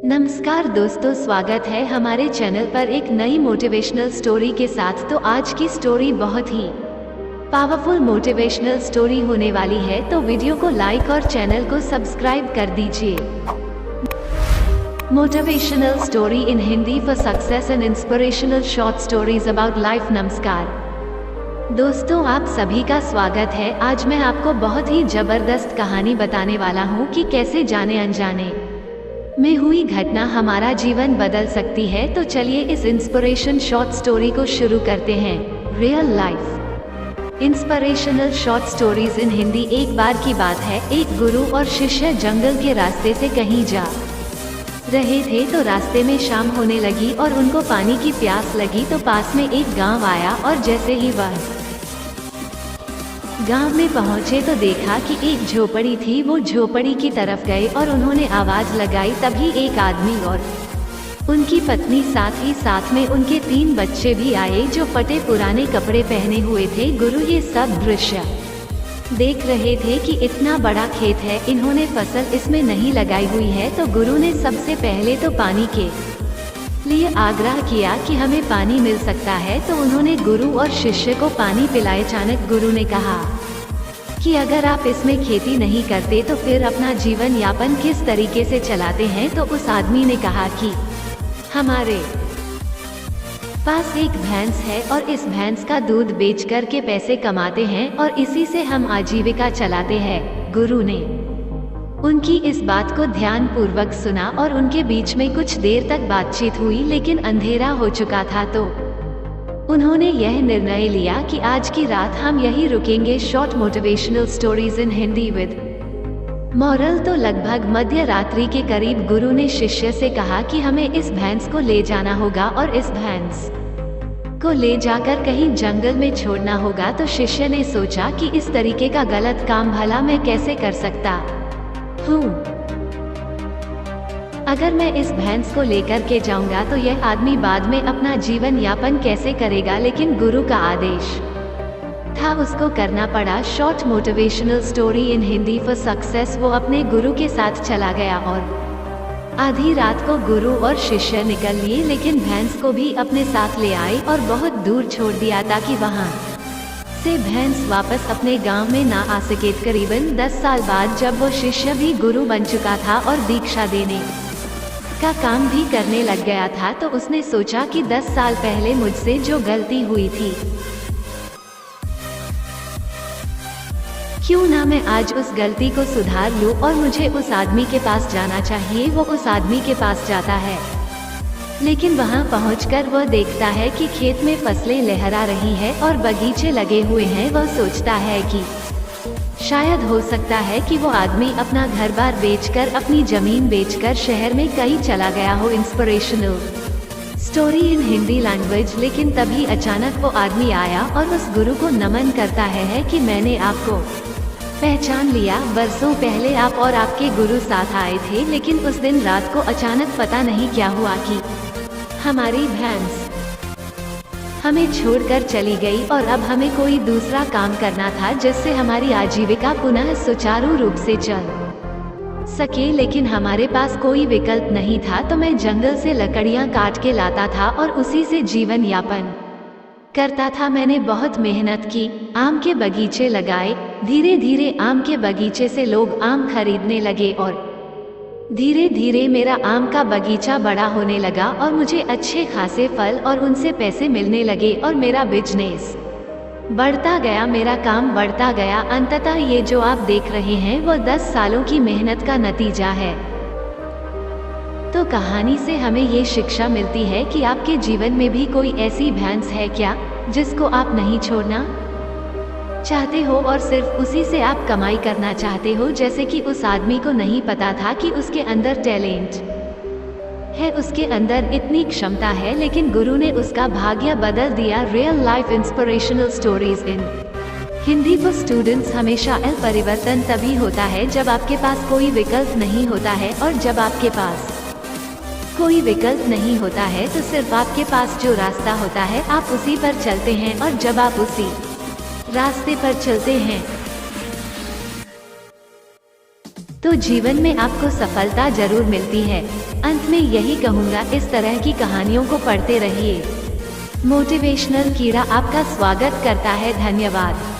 नमस्कार दोस्तों, स्वागत है हमारे चैनल पर एक नई मोटिवेशनल स्टोरी के साथ। तो आज की स्टोरी बहुत ही पावरफुल मोटिवेशनल स्टोरी होने वाली है, तो वीडियो को लाइक और चैनल को सब्सक्राइब कर दीजिए। Motivational story in Hindi for success and inspirational short stories about life. नमस्कार दोस्तों, आप सभी का स्वागत है। आज मैं आपको बहुत ही जबरदस्त कहानी बताने वाला हूँ कि कैसे जाने अनजाने में हुई घटना हमारा जीवन बदल सकती है। तो चलिए इस इंस्पिरेशन शॉर्ट स्टोरी को शुरू करते हैं। Real life inspirational short stories in Hindi. एक बार की बात है, एक गुरु और शिष्य जंगल के रास्ते से कहीं जा रहे थे। तो रास्ते में शाम होने लगी और उनको पानी की प्यास लगी। तो पास में एक गांव आया और जैसे ही वह गांव में पहुंचे तो देखा कि एक झोपड़ी थी। वो झोपड़ी की तरफ गए और उन्होंने आवाज लगाई। तभी एक आदमी और उनकी पत्नी, साथ ही साथ में उनके 3 बच्चे भी आए जो फटे पुराने कपड़े पहने हुए थे। गुरु ये सब दृश्य देख रहे थे कि इतना बड़ा खेत है, इन्होंने फसल इसमें नहीं लगाई हुई है। तो गुरु ने सबसे पहले तो पानी के लिए आग्रह किया कि हमें पानी मिल सकता है। तो उन्होंने गुरु और शिष्य को पानी पिलाए। अचानक गुरु ने कहा कि अगर आप इसमें खेती नहीं करते तो फिर अपना जीवन यापन किस तरीके से चलाते हैं। तो उस आदमी ने कहा कि हमारे पास एक भैंस है और इस भैंस का दूध बेच कर के पैसे कमाते हैं और इसी से हम आजीविका चलाते हैं। गुरु ने उनकी इस बात को ध्यान पूर्वक सुना और उनके बीच में कुछ देर तक बातचीत हुई, लेकिन अंधेरा हो चुका था। तो उन्होंने यह निर्णय लिया कि आज की रात हम यहीं रुकेंगे। Short motivational stories in Hindi with moral. तो लगभग मध्य रात्रि के करीब गुरु ने शिष्य से कहा कि हमें इस भैंस को ले जाना होगा और इस भैंस को ले जाकर कहीं जंगल में छोड़ना होगा। तो शिष्य ने सोचा कि इस तरीके का गलत काम भला मैं कैसे कर सकता हूँ। अगर मैं इस भैंस को लेकर के जाऊंगा तो यह आदमी बाद में अपना जीवन यापन कैसे करेगा। लेकिन गुरु का आदेश था, उसको करना पड़ा। Short motivational story in Hindi for success. वो अपने गुरु के साथ चला गया और आधी रात को गुरु और शिष्य निकल लिए, लेकिन भैंस को भी अपने साथ ले आए और बहुत दूर छोड़ दिया ताकि वहां से भैंस वापस अपने गांव में ना आ सके। करीबन 10 साल बाद जब वो शिष्य भी गुरु बन चुका था और दीक्षा देने का काम भी करने लग गया था, तो उसने सोचा कि 10 साल पहले मुझसे जो गलती हुई थी, क्यों ना मैं आज उस गलती को सुधार लूं। और मुझे उस आदमी के पास जाना चाहिए। वो उस आदमी के पास जाता है, लेकिन वहां पहुंचकर वह देखता है कि खेत में फसलें लहरा रही है और बगीचे लगे हुए हैं। वह सोचता है कि शायद हो सकता है कि वो आदमी अपना घर बार बेचकर, अपनी जमीन बेचकर शहर में कहीं चला गया हो। Inspirational story in Hindi language. लेकिन तभी अचानक वो आदमी आया और उस गुरु को नमन करता है कि मैंने आपको पहचान लिया। बरसों पहले आप और आपके गुरु साथ आए थे, लेकिन उस दिन रात को अचानक पता नहीं क्या हुआ कि हमारी भैंस हमें छोड़कर चली गई और अब हमें कोई दूसरा काम करना था जिससे हमारी आजीविका पुनः सुचारू रूप से चल सके। लेकिन हमारे पास कोई विकल्प नहीं था, तो मैं जंगल से लकड़ियां काट के लाता था और उसी से जीवन यापन करता था। मैंने बहुत मेहनत की, आम के बगीचे लगाए। धीरे धीरे आम के बगीचे से लोग आम खरीदने लगे और धीरे धीरे मेरा आम का बगीचा बड़ा होने लगा और मुझे अच्छे खासे फल और उनसे पैसे मिलने लगे और मेरा बिजनेस बढ़ता गया, मेरा काम बढ़ता गया। अंततः ये जो आप देख रहे हैं वो 10 सालों की मेहनत का नतीजा है। तो कहानी से हमें ये शिक्षा मिलती है कि आपके जीवन में भी कोई ऐसी भैंस है क्या जिसको आप नहीं छोड़ना चाहते हो और सिर्फ उसी से आप कमाई करना चाहते हो। जैसे कि उस आदमी को नहीं पता था कि उसके अंदर टैलेंट है, उसके अंदर इतनी क्षमता है, लेकिन गुरु ने उसका भाग्य बदल दिया। Real life inspirational stories in Hindi for students. हमेशा परिवर्तन तभी होता है जब आपके पास कोई विकल्प नहीं होता है, और जब आपके पास कोई विकल्प नहीं होता है तो सिर्फ आपके पास जो रास्ता होता है आप उसी पर चलते हैं, और जब आप उसी रास्ते पर चलते हैं तो जीवन में आपको सफलता जरूर मिलती है। अंत में यही कहूँगा, इस तरह की कहानियों को पढ़ते रहिए। मोटिवेशनल कीड़ा आपका स्वागत करता है। धन्यवाद।